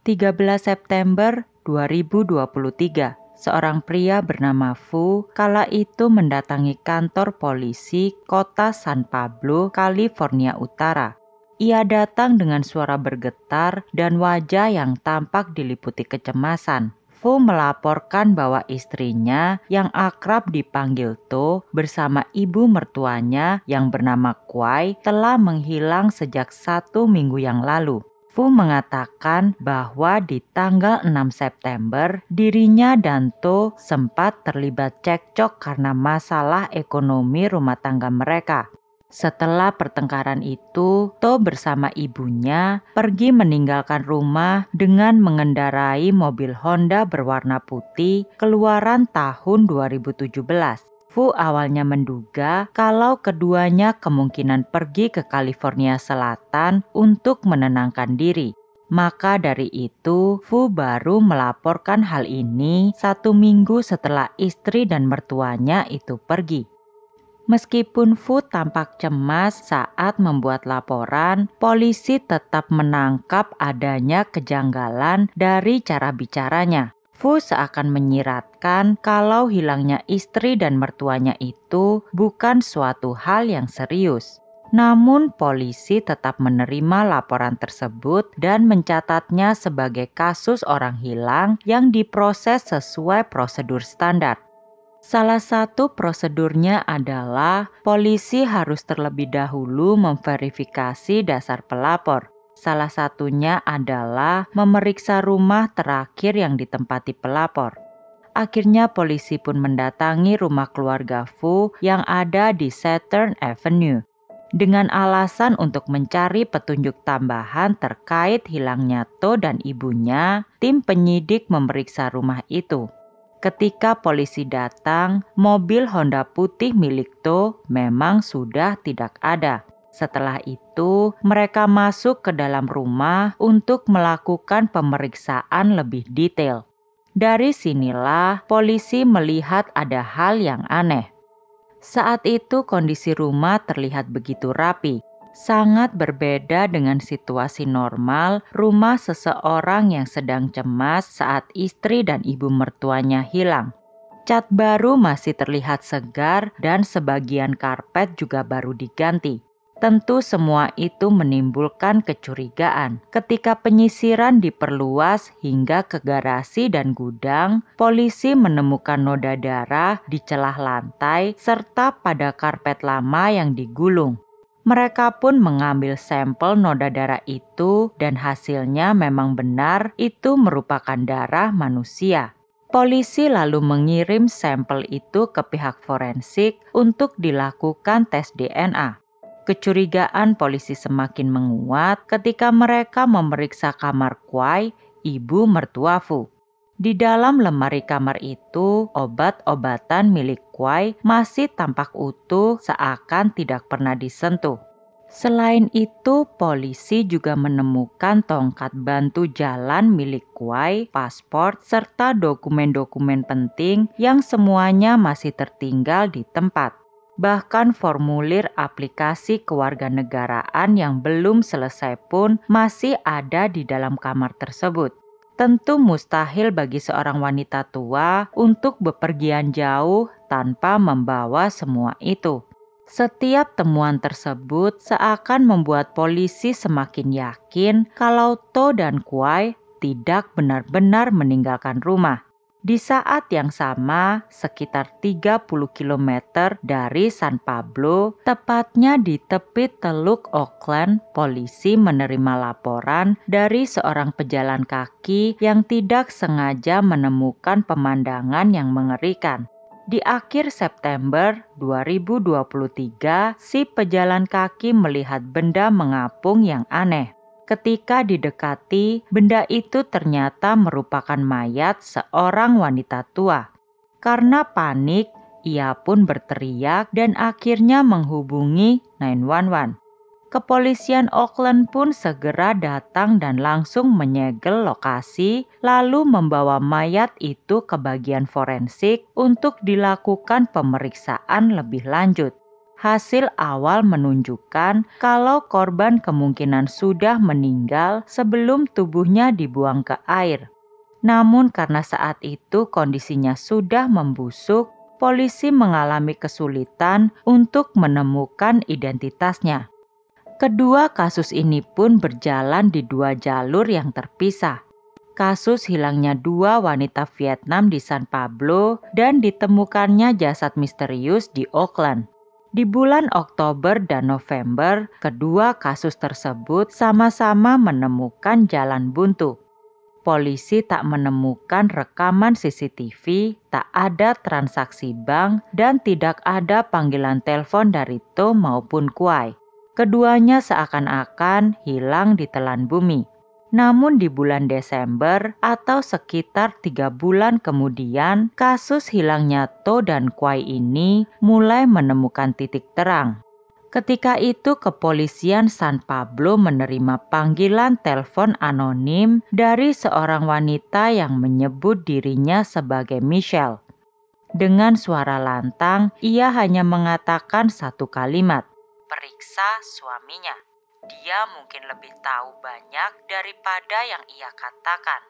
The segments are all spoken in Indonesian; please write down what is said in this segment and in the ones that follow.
13 September 2023, seorang pria bernama Fu kala itu mendatangi kantor polisi kota San Pablo, California Utara. Ia datang dengan suara bergetar dan wajah yang tampak diliputi kecemasan. Fu melaporkan bahwa istrinya yang akrab dipanggil To bersama ibu mertuanya yang bernama Kuai telah menghilang sejak 1 minggu yang lalu. Fu mengatakan bahwa di tanggal 6 September dirinya dan To sempat terlibat cekcok karena masalah ekonomi rumah tangga mereka. Setelah pertengkaran itu, To bersama ibunya pergi meninggalkan rumah dengan mengendarai mobil Honda berwarna putih keluaran tahun 2017. Fu awalnya menduga kalau keduanya kemungkinan pergi ke California Selatan untuk menenangkan diri. Maka dari itu, Fu baru melaporkan hal ini 1 minggu setelah istri dan mertuanya itu pergi. Meskipun Fu tampak cemas saat membuat laporan, polisi tetap menangkap adanya kejanggalan dari cara bicaranya. Fu seakan menyiratkan kalau hilangnya istri dan mertuanya itu bukan suatu hal yang serius. Namun polisi tetap menerima laporan tersebut dan mencatatnya sebagai kasus orang hilang yang diproses sesuai prosedur standar. Salah satu prosedurnya adalah polisi harus terlebih dahulu memverifikasi dasar pelapor. Salah satunya adalah memeriksa rumah terakhir yang ditempati pelapor. Akhirnya polisi pun mendatangi rumah keluarga Fu yang ada di Saturn Avenue. Dengan alasan untuk mencari petunjuk tambahan terkait hilangnya To dan ibunya, tim penyidik memeriksa rumah itu. Ketika polisi datang, mobil Honda putih milik To memang sudah tidak ada. Setelah itu, mereka masuk ke dalam rumah untuk melakukan pemeriksaan lebih detail. Dari sinilah polisi melihat ada hal yang aneh. Saat itu kondisi rumah terlihat begitu rapi. Sangat berbeda dengan situasi normal rumah seseorang yang sedang cemas saat istri dan ibu mertuanya hilang. Cat baru masih terlihat segar dan sebagian karpet juga baru diganti. Tentu semua itu menimbulkan kecurigaan. Ketika penyisiran diperluas hingga ke garasi dan gudang, polisi menemukan noda darah di celah lantai serta pada karpet lama yang digulung. Mereka pun mengambil sampel noda darah itu dan hasilnya memang benar itu merupakan darah manusia. Polisi lalu mengirim sampel itu ke pihak forensik untuk dilakukan tes DNA. Kecurigaan polisi semakin menguat ketika mereka memeriksa kamar Kuai, ibu mertua Fu. Di dalam lemari kamar itu, obat-obatan milik Kuai masih tampak utuh seakan tidak pernah disentuh. Selain itu, polisi juga menemukan tongkat bantu jalan milik Kuai, paspor, serta dokumen-dokumen penting yang semuanya masih tertinggal di tempat. Bahkan formulir aplikasi kewarganegaraan yang belum selesai pun masih ada di dalam kamar tersebut. Tentu mustahil bagi seorang wanita tua untuk bepergian jauh tanpa membawa semua itu. Setiap temuan tersebut seakan membuat polisi semakin yakin kalau To dan Kuai tidak benar-benar meninggalkan rumah. Di saat yang sama, sekitar 30 km dari San Pablo, tepatnya di tepi Teluk Oakland, polisi menerima laporan dari seorang pejalan kaki yang tidak sengaja menemukan pemandangan yang mengerikan. Di akhir September 2023, si pejalan kaki melihat benda mengapung yang aneh. Ketika didekati, benda itu ternyata merupakan mayat seorang wanita tua. Karena panik, ia pun berteriak dan akhirnya menghubungi 911. Kepolisian Oakland pun segera datang dan langsung menyegel lokasi, lalu membawa mayat itu ke bagian forensik untuk dilakukan pemeriksaan lebih lanjut. Hasil awal menunjukkan kalau korban kemungkinan sudah meninggal sebelum tubuhnya dibuang ke air. Namun karena saat itu kondisinya sudah membusuk, polisi mengalami kesulitan untuk menemukan identitasnya. Kedua kasus ini pun berjalan di dua jalur yang terpisah. Kasus hilangnya dua wanita Vietnam di San Pablo dan ditemukannya jasad misterius di Oakland. Di bulan Oktober dan November, kedua kasus tersebut sama-sama menemukan jalan buntu. Polisi tak menemukan rekaman CCTV, tak ada transaksi bank, dan tidak ada panggilan telepon dari To maupun Quay. Keduanya seakan-akan hilang ditelan bumi. Namun di bulan Desember atau sekitar 3 bulan kemudian, kasus hilangnya To dan Quay ini mulai menemukan titik terang. Ketika itu kepolisian San Pablo menerima panggilan telepon anonim dari seorang wanita yang menyebut dirinya sebagai Michelle. Dengan suara lantang, ia hanya mengatakan satu kalimat, "Periksa suaminya. Dia mungkin lebih tahu banyak daripada yang ia katakan."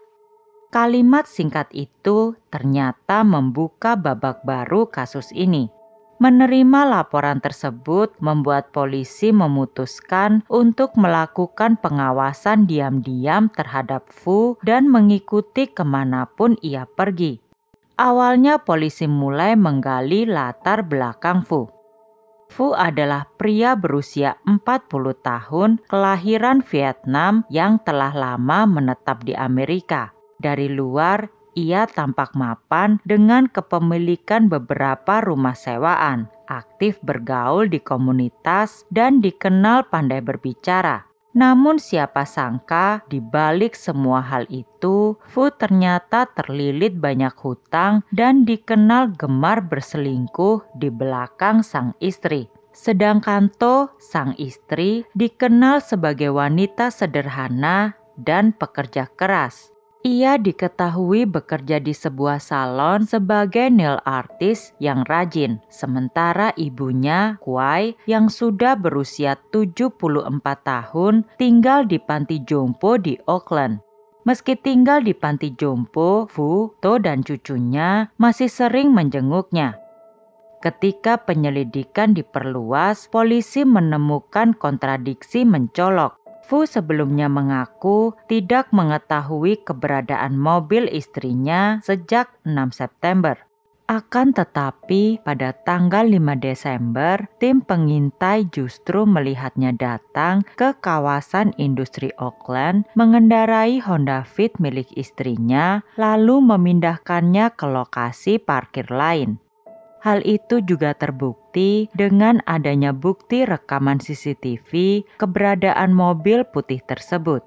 Kalimat singkat itu ternyata membuka babak baru kasus ini. Menerima laporan tersebut membuat polisi memutuskan untuk melakukan pengawasan diam-diam terhadap Fu dan mengikuti kemanapun ia pergi. Awalnya polisi mulai menggali latar belakang Fu. Fu adalah pria berusia 40 tahun kelahiran Vietnam yang telah lama menetap di Amerika. Dari luar, ia tampak mapan dengan kepemilikan beberapa rumah sewaan, aktif bergaul di komunitas, dan dikenal pandai berbicara. Namun siapa sangka di balik semua hal itu, Fu ternyata terlilit banyak hutang dan dikenal gemar berselingkuh di belakang sang istri. Sedangkan To, sang istri, dikenal sebagai wanita sederhana dan pekerja keras. Ia diketahui bekerja di sebuah salon sebagai nail artist yang rajin, sementara ibunya, Quay, yang sudah berusia 74 tahun, tinggal di panti jompo di Oakland. Meski tinggal di panti jompo, Fu, To, dan cucunya masih sering menjenguknya. Ketika penyelidikan diperluas, polisi menemukan kontradiksi mencolok. Fu sebelumnya mengaku tidak mengetahui keberadaan mobil istrinya sejak 6 September. Akan tetapi pada tanggal 5 Desember, tim pengintai justru melihatnya datang ke kawasan industri Oakland mengendarai Honda Fit milik istrinya lalu memindahkannya ke lokasi parkir lain. Hal itu juga terbukti dengan adanya bukti rekaman CCTV keberadaan mobil putih tersebut.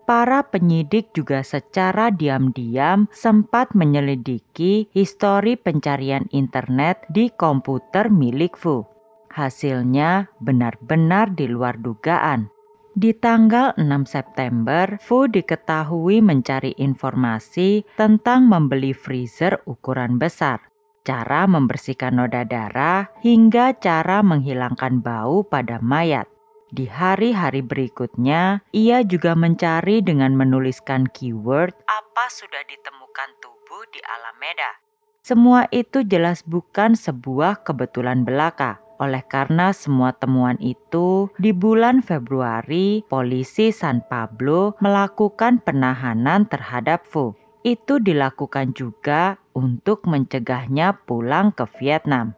Para penyidik juga secara diam-diam sempat menyelidiki histori pencarian internet di komputer milik Fu. Hasilnya benar-benar di luar dugaan. Di tanggal 6 September, Fu diketahui mencari informasi tentang membeli freezer ukuran besar, cara membersihkan noda darah, hingga cara menghilangkan bau pada mayat. Di hari-hari berikutnya, ia juga mencari dengan menuliskan keyword apa sudah ditemukan tubuh di Alameda. Semua itu jelas bukan sebuah kebetulan belaka. Oleh karena semua temuan itu, di bulan Februari, polisi San Pablo melakukan penahanan terhadap Fu. Itu dilakukan juga untuk mencegahnya pulang ke Vietnam.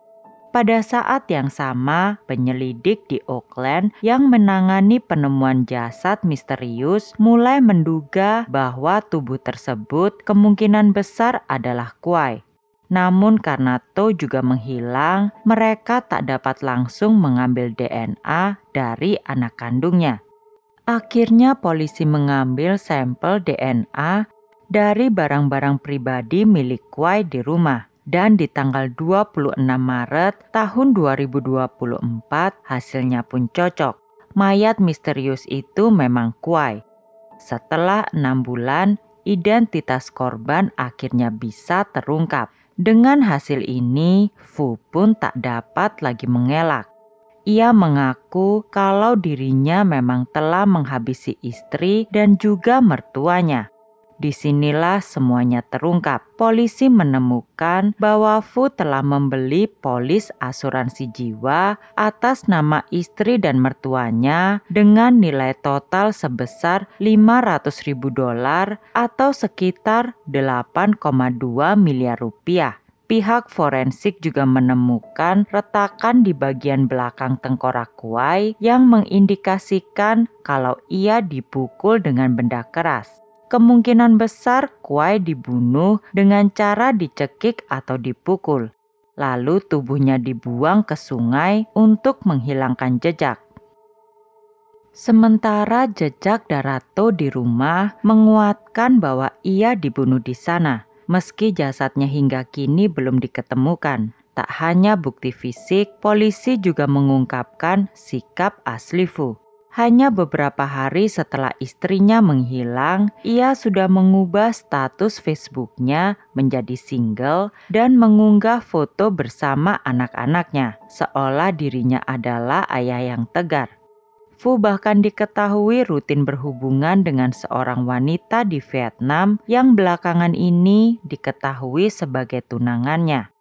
Pada saat yang sama, penyelidik di Oakland yang menangani penemuan jasad misterius mulai menduga bahwa tubuh tersebut kemungkinan besar adalah Quay. Namun karena To juga menghilang, mereka tak dapat langsung mengambil DNA dari anak kandungnya. Akhirnya polisi mengambil sampel DNA dari barang-barang pribadi milik Quay di rumah. Dan di tanggal 26 Maret tahun 2024 hasilnya pun cocok. Mayat misterius itu memang Quay. Setelah 6 bulan, identitas korban akhirnya bisa terungkap. Dengan hasil ini, Fu pun tak dapat lagi mengelak. Ia mengaku kalau dirinya memang telah menghabisi istri dan juga mertuanya. Disinilah semuanya terungkap. Polisi menemukan bahwa Fu telah membeli polis asuransi jiwa atas nama istri dan mertuanya dengan nilai total sebesar $500.000 atau sekitar 8,2 miliar rupiah. Pihak forensik juga menemukan retakan di bagian belakang tengkorak Kuai yang mengindikasikan kalau ia dipukul dengan benda keras. Kemungkinan besar Kuai dibunuh dengan cara dicekik atau dipukul. Lalu tubuhnya dibuang ke sungai untuk menghilangkan jejak. Sementara jejak Darato di rumah menguatkan bahwa ia dibunuh di sana. Meski jasadnya hingga kini belum diketemukan. Tak hanya bukti fisik, polisi juga mengungkapkan sikap asli Fu. Hanya beberapa hari setelah istrinya menghilang, ia sudah mengubah status Facebooknya menjadi single dan mengunggah foto bersama anak-anaknya, seolah dirinya adalah ayah yang tegar. Fu bahkan diketahui rutin berhubungan dengan seorang wanita di Vietnam yang belakangan ini diketahui sebagai tunangannya.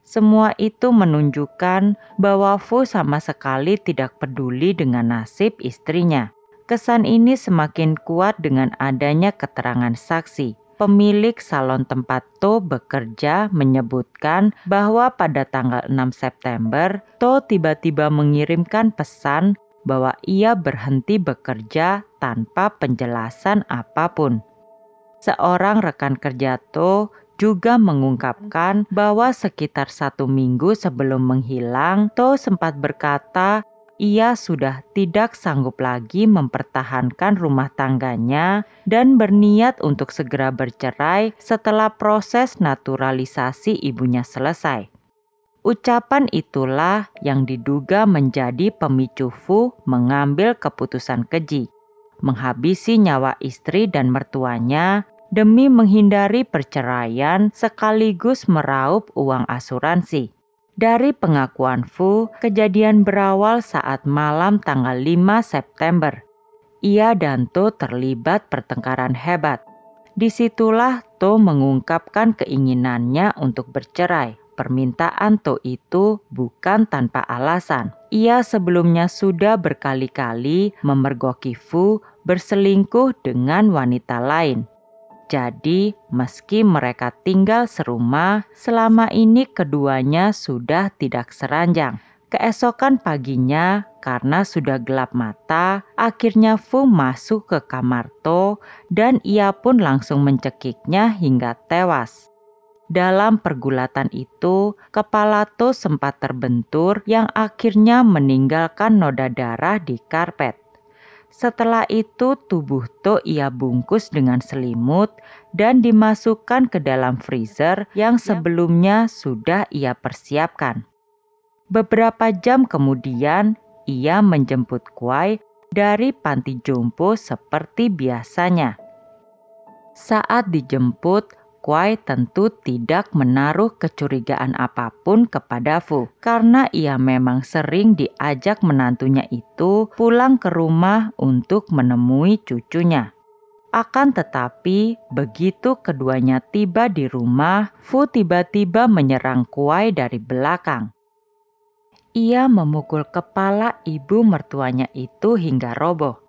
Semua itu menunjukkan bahwa Fu sama sekali tidak peduli dengan nasib istrinya. Kesan ini semakin kuat dengan adanya keterangan saksi. Pemilik salon tempat To bekerja menyebutkan bahwa pada tanggal 6 September, To tiba-tiba mengirimkan pesan bahwa ia berhenti bekerja tanpa penjelasan apapun. Seorang rekan kerja To juga mengungkapkan bahwa sekitar 1 minggu sebelum menghilang, To sempat berkata ia sudah tidak sanggup lagi mempertahankan rumah tangganya dan berniat untuk segera bercerai setelah proses naturalisasi ibunya selesai. Ucapan itulah yang diduga menjadi pemicu Fu mengambil keputusan keji, menghabisi nyawa istri dan mertuanya demi menghindari perceraian sekaligus meraup uang asuransi. Dari pengakuan Fu, kejadian berawal saat malam tanggal 5 September. Ia dan To terlibat pertengkaran hebat. Disitulah To mengungkapkan keinginannya untuk bercerai. Permintaan To itu bukan tanpa alasan. Ia sebelumnya sudah berkali-kali memergoki Fu berselingkuh dengan wanita lain. Jadi, meski mereka tinggal serumah, selama ini keduanya sudah tidak seranjang. Keesokan paginya, karena sudah gelap mata, akhirnya Fu masuk ke kamar To dan ia pun langsung mencekiknya hingga tewas. Dalam pergulatan itu, kepala To sempat terbentur yang akhirnya meninggalkan noda darah di karpet. Setelah itu tubuh To ia bungkus dengan selimut dan dimasukkan ke dalam freezer yang sebelumnya sudah ia persiapkan. Beberapa jam kemudian ia menjemput Kuai dari panti jompo seperti biasanya. Saat dijemput, Kuai tentu tidak menaruh kecurigaan apapun kepada Fu karena ia memang sering diajak menantunya itu pulang ke rumah untuk menemui cucunya. Akan tetapi, begitu keduanya tiba di rumah, Fu tiba-tiba menyerang Kuai dari belakang. Ia memukul kepala ibu mertuanya itu hingga roboh.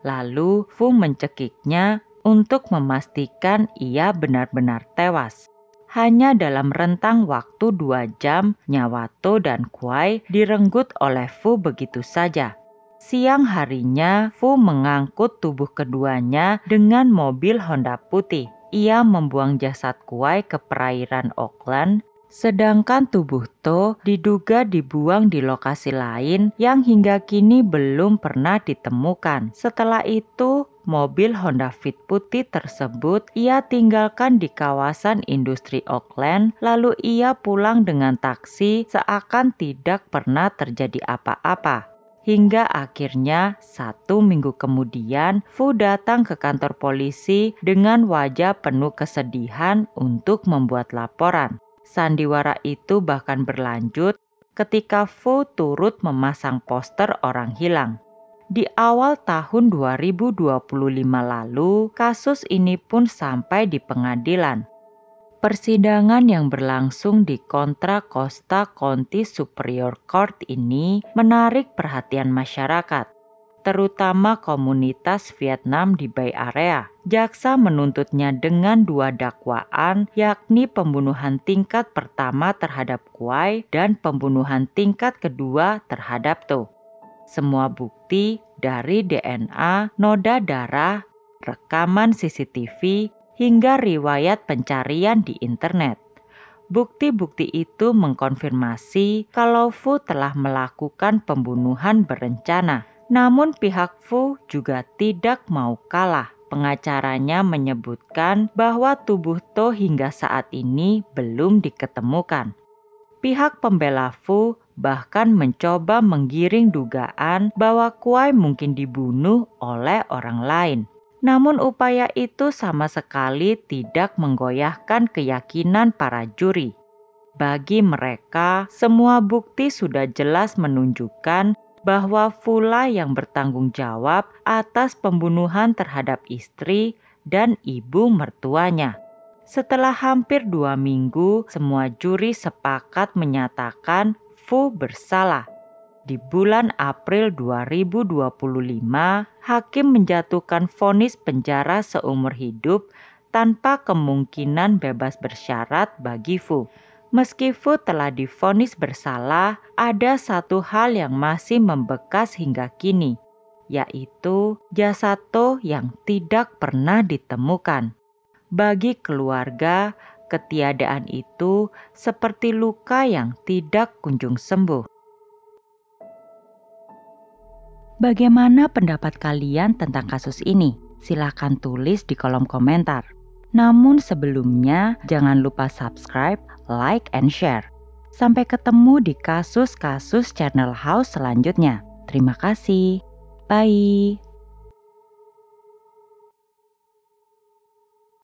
Lalu Fu mencekiknya untuk memastikan ia benar-benar tewas. Hanya dalam rentang waktu 2 jam, nyawa To dan Kuai direnggut oleh Fu begitu saja. Siang harinya, Fu mengangkut tubuh keduanya dengan mobil Honda putih. Ia membuang jasad Kuai ke perairan Auckland, sedangkan tubuh To diduga dibuang di lokasi lain yang hingga kini belum pernah ditemukan. Setelah itu, mobil Honda Fit putih tersebut ia tinggalkan di kawasan industri Auckland, lalu ia pulang dengan taksi seakan tidak pernah terjadi apa-apa. Hingga akhirnya 1 minggu kemudian, Fu datang ke kantor polisi dengan wajah penuh kesedihan untuk membuat laporan. Sandiwara itu bahkan berlanjut ketika Fu turut memasang poster orang hilang. Di awal tahun 2025 lalu, kasus ini pun sampai di pengadilan. Persidangan yang berlangsung di Contra Costa County Superior Court ini menarik perhatian masyarakat, terutama komunitas Vietnam di Bay Area. Jaksa menuntutnya dengan 2 dakwaan, yakni pembunuhan tingkat pertama terhadap Quay dan pembunuhan tingkat kedua terhadap To. Semua bukti dari DNA, noda darah, rekaman CCTV, hingga riwayat pencarian di internet. Bukti-bukti itu mengkonfirmasi kalau Fu telah melakukan pembunuhan berencana. Namun pihak Fu juga tidak mau kalah. Pengacaranya menyebutkan bahwa tubuh To hingga saat ini belum diketemukan. Pihak pembela Fu bahkan mencoba menggiring dugaan bahwa Quay mungkin dibunuh oleh orang lain. Namun upaya itu sama sekali tidak menggoyahkan keyakinan para juri. Bagi mereka, semua bukti sudah jelas menunjukkan bahwa Fu lah yang bertanggung jawab atas pembunuhan terhadap istri dan ibu mertuanya. Setelah hampir 2 minggu, semua juri sepakat menyatakan Fu bersalah. Di bulan April 2025, hakim menjatuhkan vonis penjara seumur hidup tanpa kemungkinan bebas bersyarat bagi Fu. Meski Fu telah divonis bersalah, ada satu hal yang masih membekas hingga kini, yaitu jasad To yang tidak pernah ditemukan. Bagi keluarga, ketiadaan itu seperti luka yang tidak kunjung sembuh. Bagaimana pendapat kalian tentang kasus ini? Silahkan tulis di kolom komentar. Namun sebelumnya, jangan lupa subscribe, like, and share. Sampai ketemu di kasus-kasus Channel House selanjutnya. Terima kasih. Bye.